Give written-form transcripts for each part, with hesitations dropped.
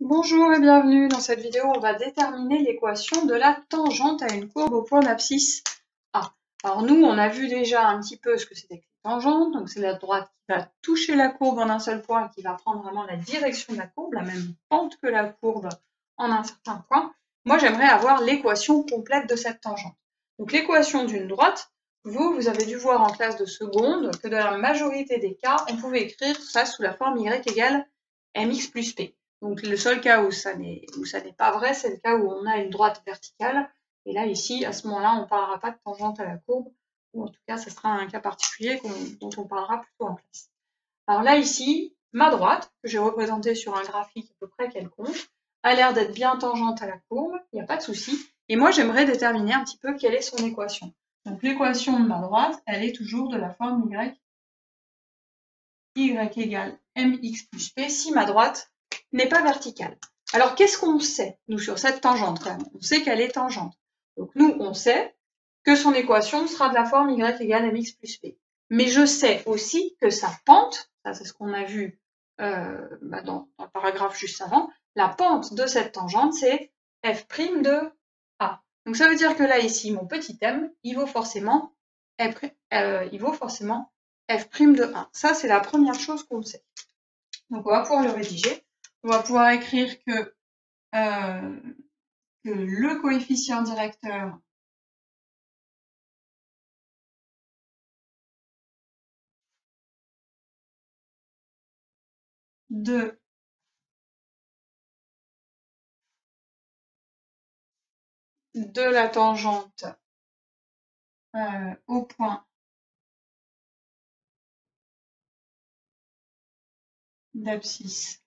Bonjour et bienvenue. Dans cette vidéo, on va déterminer l'équation de la tangente à une courbe au point d'abscisse A. Alors nous, on a vu déjà un petit peu ce que c'était que la tangente. Donc c'est la droite qui va toucher la courbe en un seul point et qui va prendre vraiment la direction de la courbe, la même pente que la courbe en un certain point. Moi, j'aimerais avoir l'équation complète de cette tangente. Donc l'équation d'une droite, vous avez dû voir en classe de seconde que dans la majorité des cas, on pouvait écrire ça sous la forme y égale mx plus p. Donc le seul cas où ça n'est pas vrai, c'est le cas où on a une droite verticale. Et là, ici, à ce moment-là, on ne parlera pas de tangente à la courbe, ou en tout cas, ce sera un cas particulier dont on parlera plutôt en classe. Alors là, ici, ma droite, que j'ai représentée sur un graphique à peu près quelconque, a l'air d'être bien tangente à la courbe, il n'y a pas de souci. Et moi, j'aimerais déterminer un petit peu quelle est son équation. Donc l'équation de ma droite, elle est toujours de la forme y égale mx plus p si ma droite n'est pas verticale. Alors, qu'est-ce qu'on sait, nous, sur cette tangente, quand même? On sait qu'elle est tangente. Donc, nous, on sait que son équation sera de la forme y égale mx plus p. Mais je sais aussi que sa pente, ça c'est ce qu'on a vu dans le paragraphe juste avant, la pente de cette tangente, c'est f' de A. Donc, ça veut dire que là, ici, mon petit m, il vaut forcément f' de A. Ça, c'est la première chose qu'on sait. Donc, on va pouvoir le rédiger. On va pouvoir écrire que le coefficient directeur de la tangente au point d'abscisse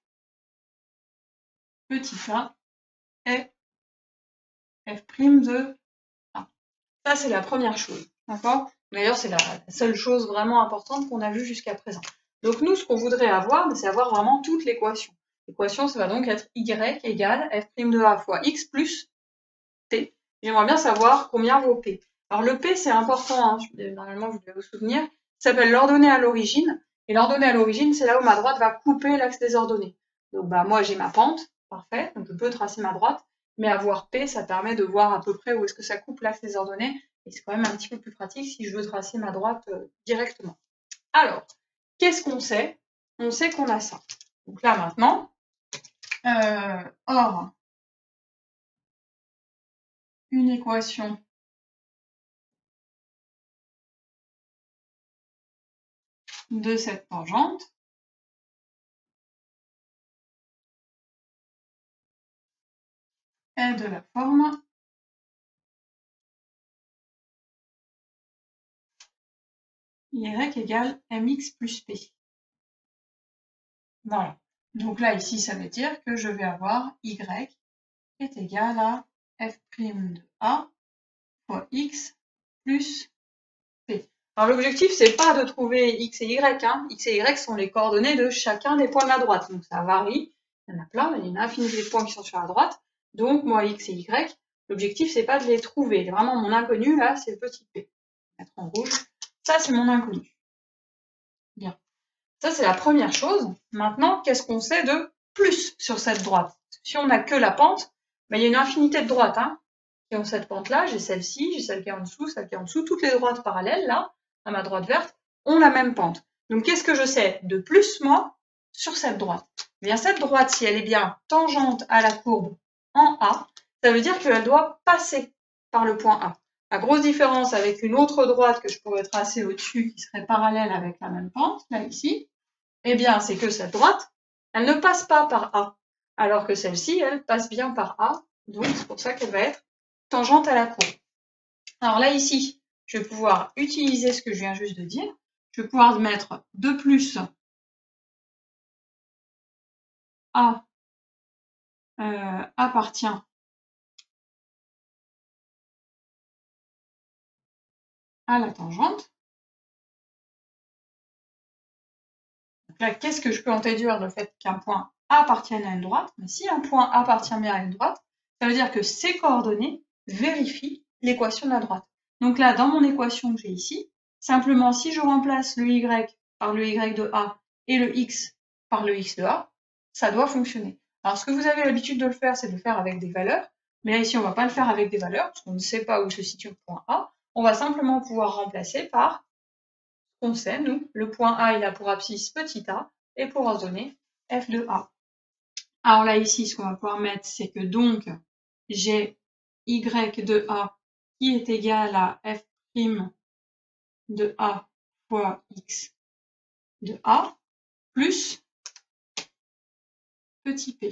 petit a est f' de A. Ça, c'est la première chose. D'accord? D'ailleurs, c'est la seule chose vraiment importante qu'on a vue jusqu'à présent. Donc, nous, ce qu'on voudrait avoir, c'est avoir vraiment toute l'équation. L'équation, ça va donc être y égale f' de A fois x plus p. J'aimerais bien savoir combien vaut p. Alors, le p, c'est important, hein, normalement, vous devez vous souvenir. Ça s'appelle l'ordonnée à l'origine. Et l'ordonnée à l'origine, c'est là où ma droite va couper l'axe des ordonnées. Donc, moi, j'ai ma pente, parfait, donc je peux tracer ma droite. Mais avoir P, ça permet de voir à peu près où est-ce que ça coupe l'axe des ordonnées. Et c'est quand même un petit peu plus pratique si je veux tracer ma droite directement. Alors, qu'est-ce qu'on sait? On sait qu'on a ça. Donc là, maintenant, or, une équation de cette tangente est de la forme y égale mx plus p. Voilà. Donc là, ici, ça veut dire que je vais avoir y est égal à f' de A fois x plus p. Alors l'objectif, c'est pas de trouver x et y. Hein. X et y sont les coordonnées de chacun des points de la droite. Donc ça varie. Il y en a plein, mais il y a une infinité de points qui sont sur la droite. Donc moi, x et y, l'objectif, c'est pas de les trouver. Vraiment, mon inconnu, là, c'est le petit p. Je vais mettre en rouge. Ça, c'est mon inconnu. Bien. Ça, c'est la première chose. Maintenant, qu'est-ce qu'on sait de plus sur cette droite? Si on n'a que la pente, il y a une infinité de droites qui ont cette pente-là. J'ai celle-ci, j'ai celle qui est en dessous, celle qui est en dessous. Toutes les droites parallèles, là, à ma droite verte, ont la même pente. Donc, qu'est-ce que je sais de plus, moi, sur cette droite? Eh bien, cette droite, si elle est bien tangente à la courbe en A, ça veut dire qu'elle doit passer par le point A. La grosse différence avec une autre droite que je pourrais tracer au-dessus qui serait parallèle avec la même pente, là, ici, eh bien, c'est que cette droite, elle ne passe pas par A, alors que celle-ci, elle passe bien par A, donc c'est pour ça qu'elle va être tangente à la courbe. Alors là, ici, je vais pouvoir utiliser ce que je viens juste de dire. Je vais pouvoir mettre 2 plus A appartient à la tangente. Donc là, qu'est-ce que je peux en déduire le fait qu'un point appartienne à une droite? Mais si un point appartient bien à une droite, ça veut dire que ces coordonnées vérifient l'équation de la droite. Donc là, dans mon équation que j'ai ici, simplement si je remplace le y par le y de A et le x par le x de A, ça doit fonctionner. Alors, ce que vous avez l'habitude de le faire, c'est de le faire avec des valeurs. Mais là, ici, on ne va pas le faire avec des valeurs, parce qu'on ne sait pas où se situe le point A. On va simplement pouvoir remplacer par ce qu'on sait, nous. Le point A, il a pour abscisse petit a, et pour ordonnée f de a. Alors là, ici, ce qu'on va pouvoir mettre, c'est que donc, j'ai y de a qui est égal à f' de a fois x de a, plus petit p.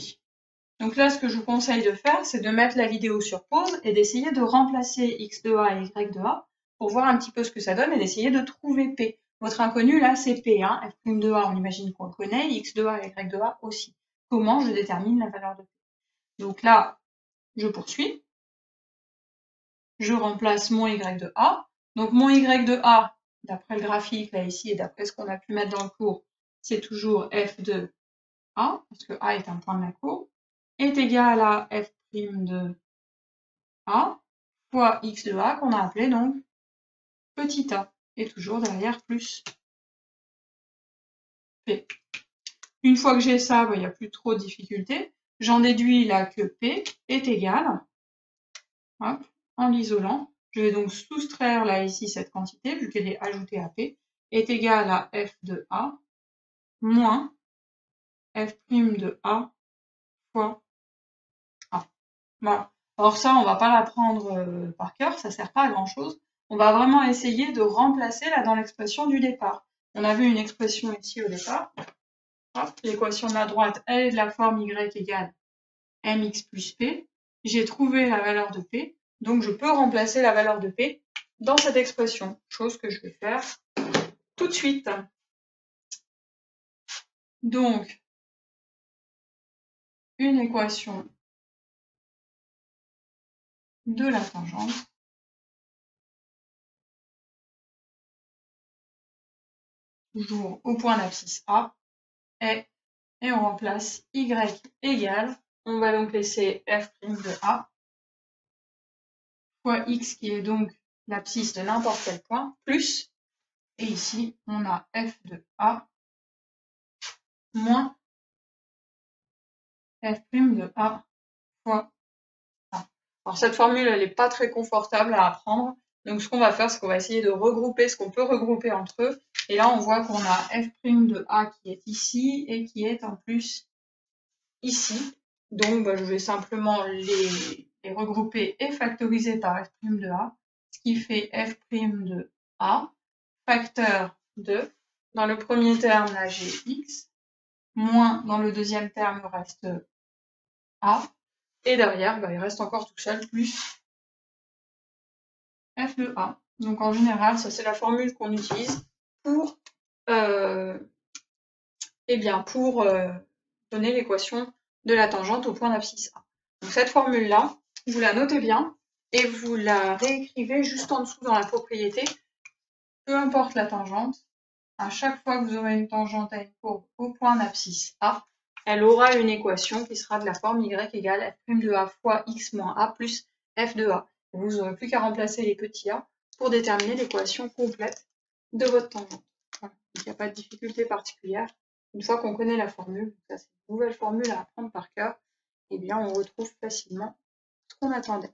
Donc là, ce que je vous conseille de faire, c'est de mettre la vidéo sur pause et d'essayer de remplacer x de a et y de a pour voir un petit peu ce que ça donne et d'essayer de trouver p. Votre inconnu, là, c'est p. Hein. F' de a, on imagine qu'on le connaît, x de a et y de a aussi. Comment je détermine la valeur de p? Donc là, je poursuis. Je remplace mon y de a. Donc mon y de a, d'après le graphique là ici et d'après ce qu'on a pu mettre dans le cours, c'est toujours f de a, parce que a est un point de la courbe, est égal à f' de a fois x de a, qu'on a appelé donc petit a, et toujours derrière plus p. Une fois que j'ai ça, il n'y a plus trop de difficultés. J'en déduis là que p est égal, hop, en l'isolant, je vais donc soustraire là ici cette quantité, vu qu'elle est ajoutée à p, est égal à f de a moins f' de a fois a. Voilà. Alors ça, on va pas l'apprendre par cœur, ça sert pas à grand chose. On va vraiment essayer de remplacer là dans l'expression du départ. On avait une expression ici au départ. L'équation de la droite, elle est de la forme y égale mx plus p. J'ai trouvé la valeur de p, donc je peux remplacer la valeur de p dans cette expression, chose que je vais faire tout de suite. Donc, une équation de la tangente toujours au point d'abscisse A, et on remplace y égale, on va donc laisser f' de a fois x qui est donc l'abscisse de n'importe quel point, plus, et ici on a f de a moins f' de a fois a. Alors cette formule, elle n'est pas très confortable à apprendre, donc ce qu'on va faire, c'est qu'on va essayer de regrouper ce qu'on peut regrouper entre eux, et là on voit qu'on a f' de a qui est ici, et qui est en plus ici. Donc je vais simplement les regrouper et factoriser par f' de a, ce qui fait f' de a, facteur de, dans le premier terme là j'ai x, moins dans le deuxième terme il reste a, et derrière il reste encore tout seul plus f de a. Donc en général, ça c'est la formule qu'on utilise pour, donner l'équation de la tangente au point d'abscisse A. Donc cette formule-là, vous la notez bien et vous la réécrivez juste en dessous dans la propriété. Peu importe la tangente, à chaque fois que vous aurez une tangente à une courbe au point d'abscisse A, elle aura une équation qui sera de la forme y égale f' de a fois x moins a plus f de a. Vous n'aurez plus qu'à remplacer les petits a pour déterminer l'équation complète de votre tangente. Voilà. Il n'y a pas de difficulté particulière. Une fois qu'on connaît la formule, ça c'est une nouvelle formule à apprendre par cœur, eh bien on retrouve facilement ce qu'on attendait.